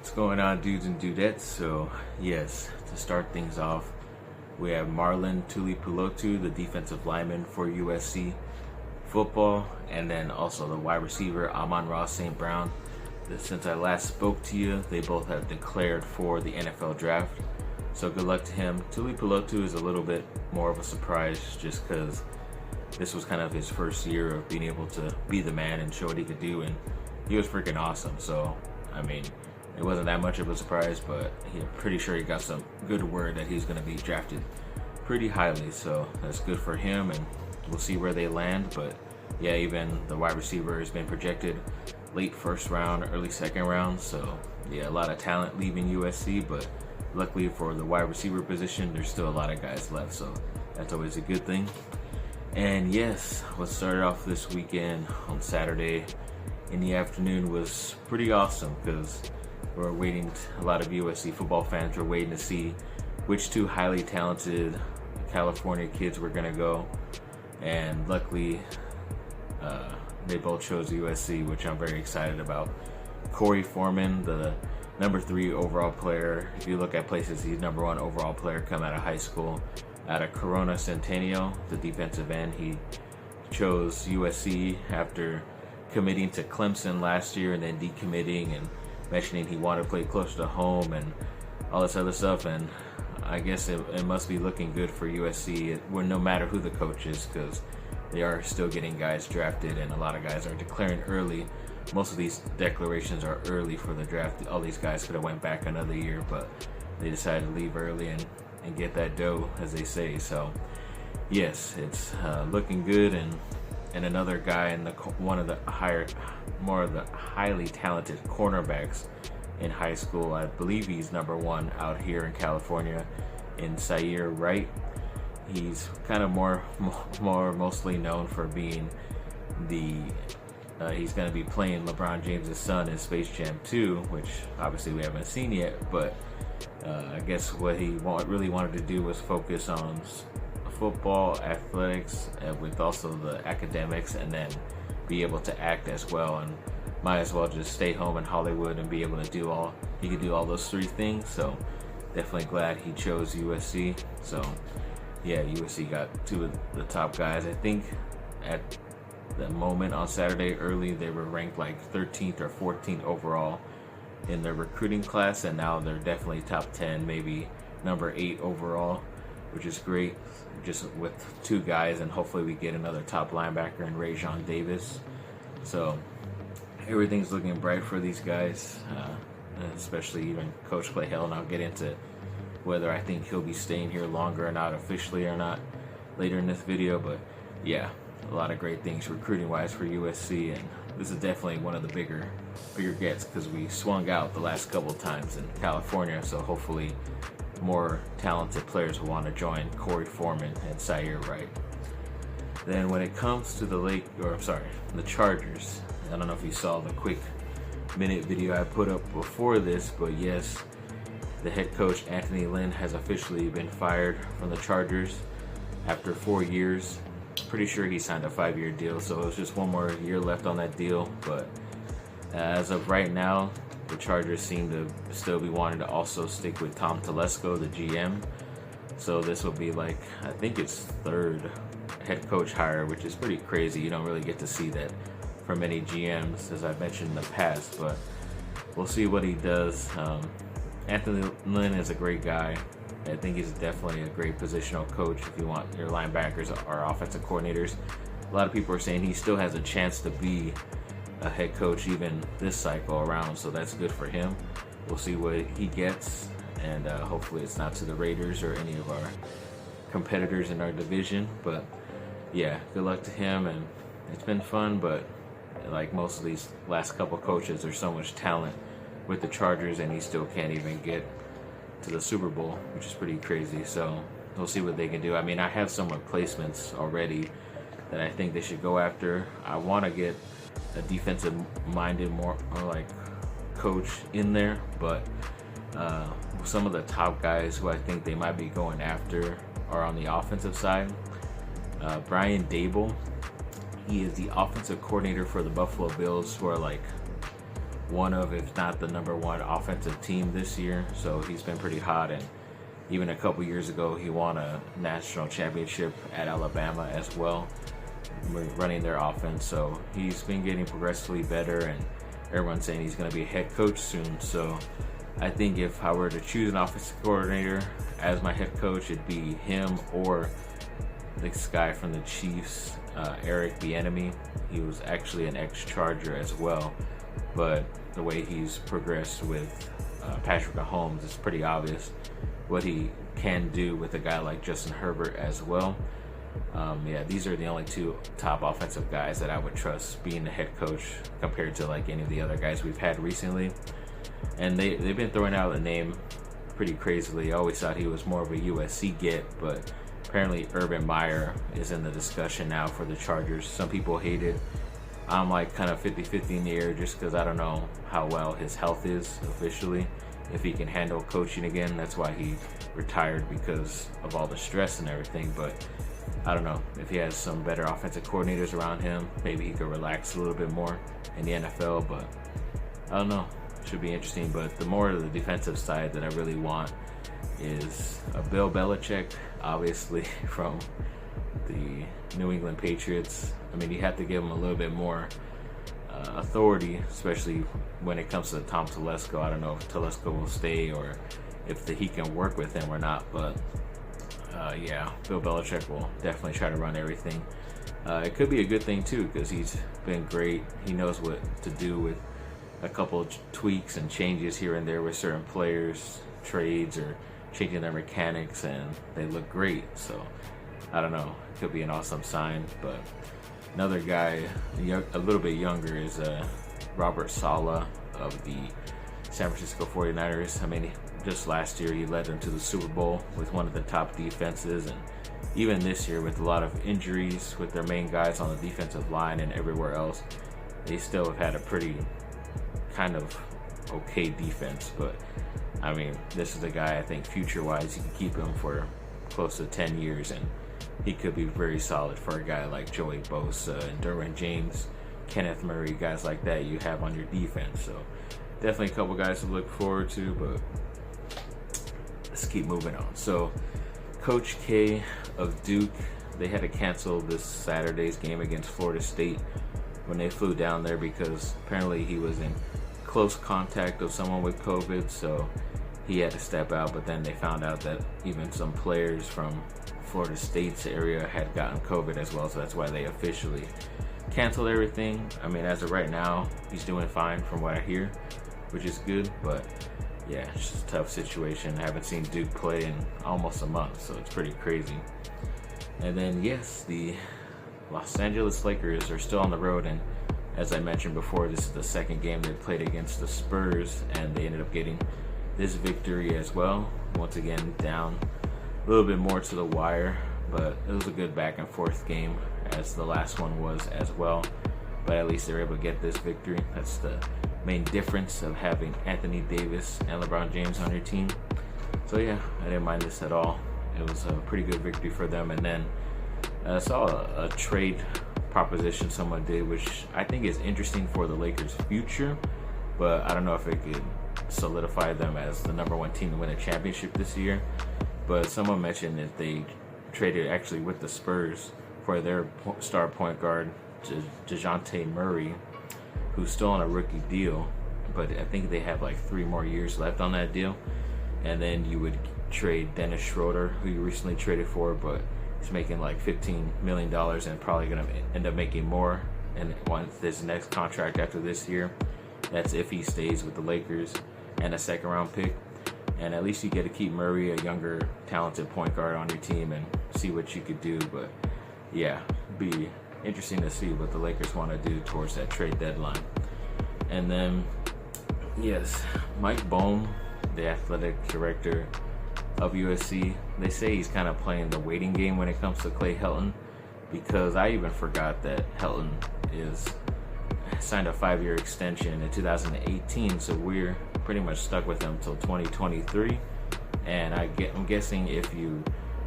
What's going on, dudes and dudettes? So yes, to start things off, we have Marlon Tulipulotu, the defensive lineman for USC football, and then also the wide receiver Amon-Ra St. Brown. Since I last spoke to you, they both have declared for the NFL draft, so good luck to him. Tulipulotu is a little bit more of a surprise just because this was kind of his first year of being able to be the man and show what he could do, and he was freaking awesome. So I mean, it wasn't that much of a surprise, but I'm pretty sure he got some good word that he's going to be drafted pretty highly, so that's good for him, and we'll see where they land. But yeah, even the wide receiver has been projected late first round, early second round, so yeah, a lot of talent leaving USC, but luckily for the wide receiver position, there's still a lot of guys left, so that's always a good thing. And yes, what started off this weekend on Saturday in the afternoon was pretty awesome because we're waiting, a lot of USC football fans were waiting to see which two highly talented California kids were going to go, and luckily they both chose USC, which I'm very excited about. Korey Foreman, the number 3 overall player, if you look at places, he's number 1 overall player come out of high school, out of Corona Centennial, the defensive end. He chose USC after committing to Clemson last year and then decommitting and mentioning he wanted to play closer to home and all this other stuff. And I guess it must be looking good for USC, no matter who the coach is, because they are still getting guys drafted and a lot of guys are declaring early. Most of these declarations are early for the draft. All these guys could have went back another year, but they decided to leave early and get that dough, as they say. So yes, it's looking good. And another guy in one of the more of the highly talented cornerbacks in high school, I believe he's number 1 out here in California, in Ceyair Wright. He's kind of mostly known for being he's going to be playing LeBron James' son in Space Jam 2, which obviously we haven't seen yet, but I guess what he really wanted to do was focus on football, athletics, and with also the academics, and then be able to act as well, and might as well just stay home in Hollywood and be able to he could do all those 3 things. So definitely glad he chose USC. So yeah, USC got 2 of the top guys. I think at the moment on Saturday early, they were ranked like 13th or 14th overall in their recruiting class, and now they're definitely top 10, maybe number 8 overall, which is great, just with 2 guys, and hopefully we get another top linebacker in Rajon Davis. So everything's looking bright for these guys, especially even Coach Clay Hill, and I'll get into whether I think he'll be staying here longer or not, officially or not, later in this video. But yeah, a lot of great things recruiting wise for USC, and this is definitely one of the bigger gets because we swung out the last couple of times in California, so hopefully more talented players will want to join Korey Foreman and Ceyair Wright. Then when it comes to the Chargers, I don't know if you saw the quick minute video I put up before this, but yes, the head coach Anthony Lynn has officially been fired from the Chargers after 4 years. Pretty sure he signed a 5-year deal, so it's just 1 more year left on that deal. But as of right now, the Chargers seem to still be wanting to also stick with Tom Telesco, the GM. So this will be like, I think it's 3rd head coach hire, which is pretty crazy. You don't really get to see that from many GMs, as I've mentioned in the past, but we'll see what he does. Anthony Lynn is a great guy. I think he's definitely a great positional coach if you want your linebackers or offensive coordinators. A lot of people are saying he still has a chance to be a head coach even this cycle around, so that's good for him. We'll see what he gets, and hopefully it's not to the Raiders or any of our competitors in our division. But yeah, good luck to him, and it's been fun, but like most of these last couple coaches, there's so much talent with the Chargers, and he still can't even get to the Super Bowl, which is pretty crazy. So we'll see what they can do. I mean, I have some replacements already that I think they should go after. I want to get a defensive-minded, more like coach in there, but some of the top guys who I think they might be going after are on the offensive side. Brian Dable, he is the offensive coordinator for the Buffalo Bills, who are like one of, if not the number one offensive team this year. So he's been pretty hot, and even a couple years ago, he won a national championship at Alabama as well, running their offense. So he's been getting progressively better, and everyone's saying he's going to be a head coach soon. So I think if I were to choose an offensive coordinator as my head coach, it'd be him or this guy from the Chiefs, Eric Bieniemy. He was actually an ex-Charger as well, but the way he's progressed with Patrick Mahomes, it's pretty obvious what he can do with a guy like Justin Herbert as well. Yeah, these are the only two top offensive guys that I would trust being the head coach compared to like any of the other guys we've had recently. And they've been throwing out a name pretty crazily. I always thought he was more of a USC get, but apparently Urban Meyer is in the discussion now for the Chargers. Some people hate it. I'm like kind of 50-50 in the air just because I don't know how well his health is officially, if he can handle coaching again. That's why he retired, because of all the stress and everything. But I don't know, if he has some better offensive coordinators around him, maybe he could relax a little bit more in the NFL. But I don't know, should be interesting. But the more of the defensive side that I really want is a Bill Belichick, obviously from the New England Patriots. I mean, you have to give him a little bit more authority, especially when it comes to Tom Telesco. I don't know if Telesco will stay or if he can work with him or not, but yeah, Bill Belichick will definitely try to run everything. It could be a good thing too, because he's been great. He knows what to do with a couple tweaks and changes here and there with certain players, trades, or changing their mechanics, and they look great. So I don't know, it could be an awesome sign. But another guy a little bit younger is Robert Saleh of the San Francisco 49ers. I mean, just last year he led them to the Super Bowl with one of the top defenses, and even this year with a lot of injuries with their main guys on the defensive line and everywhere else, they still have had a pretty kind of okay defense. But I mean, this is a guy I think future-wise you can keep him for close to 10 years, and he could be very solid for a guy like Joey Bosa and Derwin James, Kenneth Murray, guys like that you have on your defense. So definitely a couple guys to look forward to, but let's keep moving on. So Coach K of Duke, they had to cancel this Saturday's game against Florida State when they flew down there because apparently he was in close contact with someone with COVID, so he had to step out. But then they found out that even some players from Florida State's area had gotten COVID as well, so that's why they officially canceled everything. I mean, as of right now, he's doing fine from what I hear, which is good. But yeah, it's just a tough situation. I haven't seen Duke play in almost a month, so it's pretty crazy. And then yes, the Los Angeles Lakers are still on the road, and as I mentioned before, this is the second game they played against the Spurs, and they ended up getting this victory as well. Once again, down a little bit more to the wire, but it was a good back and forth game, as the last one was as well. But at least they were able to get this victory. That's the main difference of having Anthony Davis and LeBron James on your team. So yeah, I didn't mind this at all. It was a pretty good victory for them. And then I saw a trade proposition someone did, which I think is interesting for the Lakers' future, but I don't know if it could solidify them as the number one team to win a championship this year. But someone mentioned that they traded actually with the Spurs for their star point guard, DeJounte Murray, who's still on a rookie deal, but I think they have like 3 more years left on that deal. And then you would trade Dennis Schroeder, who you recently traded for, but he's making like $15 million and probably going to end up making more and once this next contract after this year. That's if he stays with the Lakers, and a second round pick. And at least you get to keep Murray, a younger, talented point guard, on your team and see what you could do. But yeah, be interesting to see what the Lakers want to do towards that trade deadline. And then, yes, Mike Bohm, the athletic director of USC, they say he's kind of playing the waiting game when it comes to Clay Helton, because I even forgot that Helton signed a 5-year extension in 2018, so we're pretty much stuck with him until 2023. And I'm guessing if you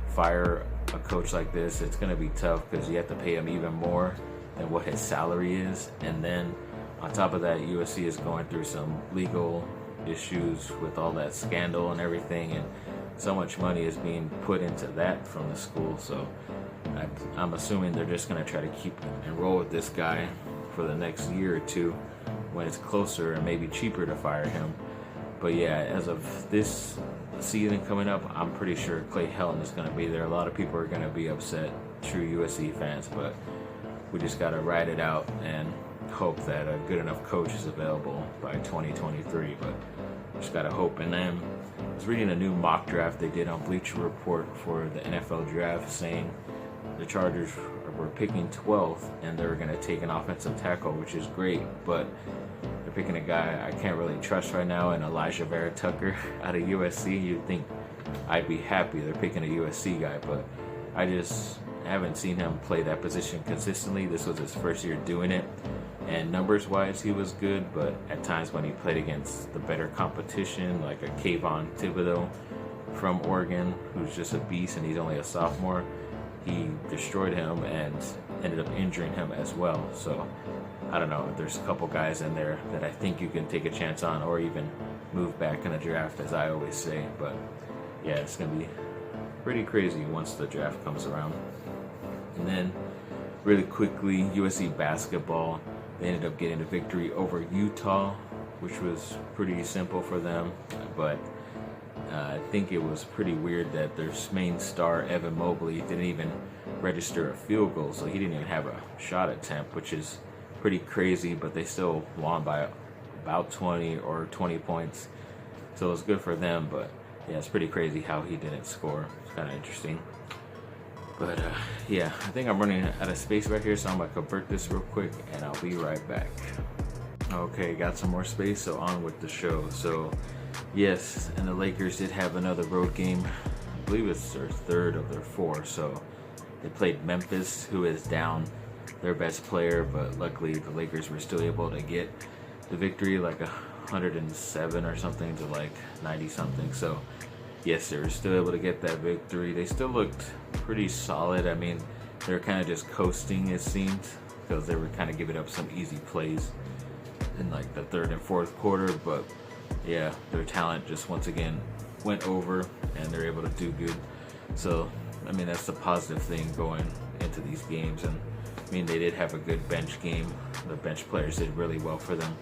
fire a coach like this, it's going to be tough because you have to pay him even more than what his salary is. And then On top of that, USC is going through some legal issues with all that scandal and everything, and so much money is being put into that from the school. So I'm assuming they're just going to try to keep and roll with this guy for the next year or two when it's closer and maybe cheaper to fire him. But yeah, as of this season coming up, I'm pretty sure Clay Helton is going to be there. A lot of people are going to be upset, true USC fans, but we just got to ride it out and hope that a good enough coach is available by 2023. But just got to hope. And then I was reading a new mock draft they did on Bleacher Report for the NFL draft, saying the Chargers were picking 12th and they were going to take an offensive tackle, which is great, but they're picking a guy I can't really trust right now, and Elijah Vera Tucker out of USC. You'd think I'd be happy they're picking a USC guy, but I just haven't seen him play that position consistently. This was his first year doing it, and numbers wise he was good, but at times when he played against the better competition, like a Kayvon Thibodeau from Oregon, who's just a beast and he's only a sophomore, he destroyed him and ended up injuring him as well. So I don't know, there's a couple guys in there that I think you can take a chance on, or even move back in the draft, as I always say. But yeah, it's gonna be pretty crazy once the draft comes around. And then really quickly, USC basketball, they ended up getting a victory over Utah, which was pretty simple for them, but I think it was pretty weird that their main star, Evan Mobley, didn't even register a field goal, so he didn't even have a shot attempt, which is pretty crazy, but they still won by about 20 or 20 points, so it was good for them. But yeah, it's pretty crazy how he didn't score. It's kind of interesting. But yeah, I think I'm running out of space right here, so I'm going to convert this real quick, and I'll be right back. Okay, got some more space, so on with the show. So yes, and the Lakers did have another road game. I believe it's their third of their four. So they played Memphis, who is down their best player, but luckily the Lakers were still able to get the victory, like 107 or something to like 90 something. So yes, they were still able to get that victory. They still looked pretty solid. I mean, they were kind of just coasting, it seemed, because they were kind of giving up some easy plays in like the third and fourth quarter. But yeah, their talent just once again went over, and they're able to do good. So I mean, that's the positive thing going into these games. And I mean, they did have a good bench game. The bench players did really well for them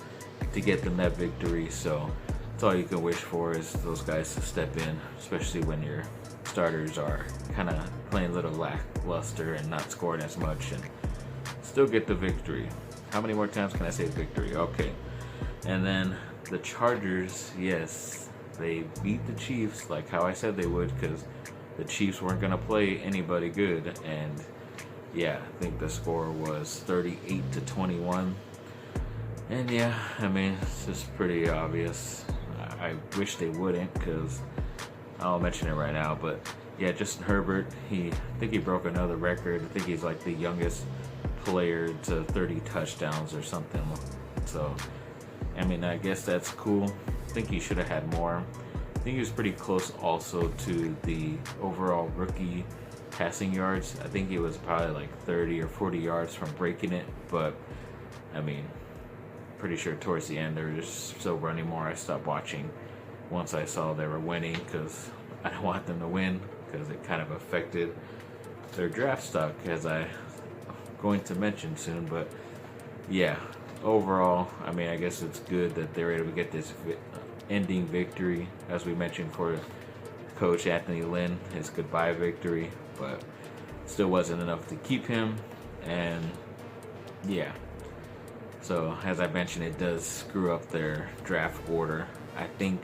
to get them that victory. So that's all you can wish for, is those guys to step in, especially when your starters are kind of playing a little lackluster and not scoring as much, and still get the victory. How many more times can I say victory? Okay. And then the Chargers, yes, they beat the Chiefs like how I said they would, because the Chiefs weren't going to play anybody good. And yeah, I think the score was 38-21. And yeah, I mean, it's just pretty obvious. I wish they wouldn't, because I'll mention it right now. But yeah, Justin Herbert, I think he broke another record. I think he's like the youngest player to 30 touchdowns or something. So I mean, I guess that's cool. I think he should have had more. I think he was pretty close also to the overall rookie passing yards. I think he was probably like 30 or 40 yards from breaking it. But I mean, pretty sure towards the end they were just still running more. I stopped watching once I saw they were winning, because I don't want them to win, because it kind of affected their draft stock, as I'm going to mention soon. But yeah, overall, I mean, I guess it's good that they're able to get this ending victory, as we mentioned, for Coach Anthony Lynn, his goodbye victory, but still wasn't enough to keep him. And yeah, so as I mentioned, it does screw up their draft order. I think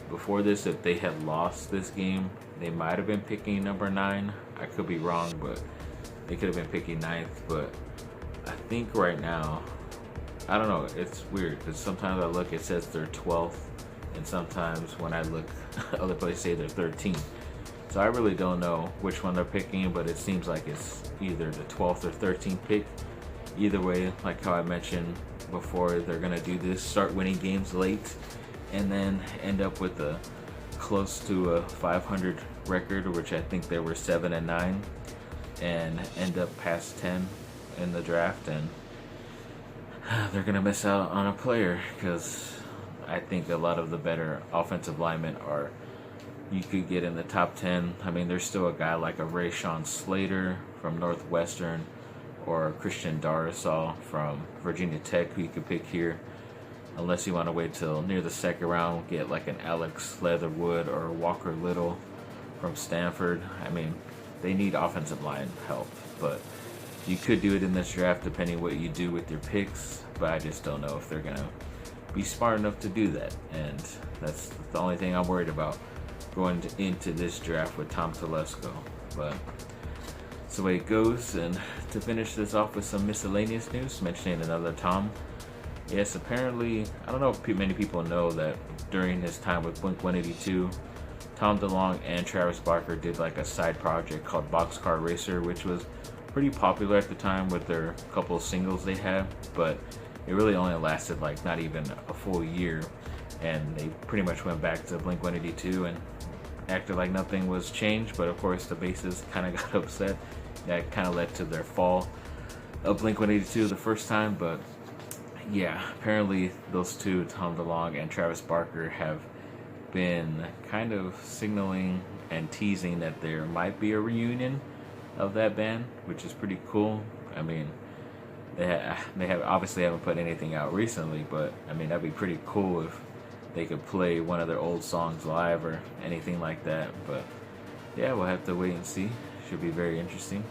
before this, if they had lost this game, they might have been picking number 9. I could be wrong, but they could have been picking 9th. But I think right now, I don't know, it's weird, because sometimes I look, it says they're 12th, and sometimes when I look, other places say they're 13th. So I really don't know which one they're picking, but it seems like it's either the 12th or 13th pick. Either way, like how I mentioned before, they're going to do this, start winning games late, and then end up with a close to a 500 record, which I think they were 7-9, and end up past 10 in the draft. And they're going to miss out on a player, because I think a lot of the better offensive linemen are, you could get in the top 10. I mean, there's still a guy like a Rashawn Slater from Northwestern, or Christian Darrisaw from Virginia Tech, who you could pick here. Unless you want to wait till near the second round, get like an Alex Leatherwood or Walker Little from Stanford. I mean, they need offensive line help, but you could do it in this draft depending what you do with your picks, but I just don't know if they're going to be smart enough to do that, and that's the only thing I'm worried about going into this draft with Tom Telesco. But that's the way it goes. And to finish this off with some miscellaneous news, mentioning another Tom. Yes, apparently, I don't know if many people know that during his time with Blink-182, Tom DeLonge and Travis Barker did like a side project called Boxcar Racer, which was pretty popular at the time with their couple of singles they had, but it really only lasted like not even a full year, and they pretty much went back to Blink-182 and acted like nothing was changed. But of course the bassist kind of got upset. That kind of led to their fall of Blink-182 the first time. But yeah, apparently those two, Tom DeLonge and Travis Barker, have been kind of signaling and teasing that there might be a reunion of that band, which is pretty cool. I mean, they have obviously haven't put anything out recently, but I mean, that'd be pretty cool if they could play one of their old songs live or anything like that. But yeah, we'll have to wait and see. Should be very interesting.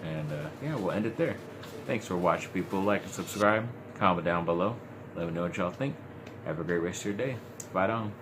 And yeah, we'll end it there. Thanks for watching, people. Like and subscribe. Comment down below. Let me know what y'all think. Have a great rest of your day. Bye on.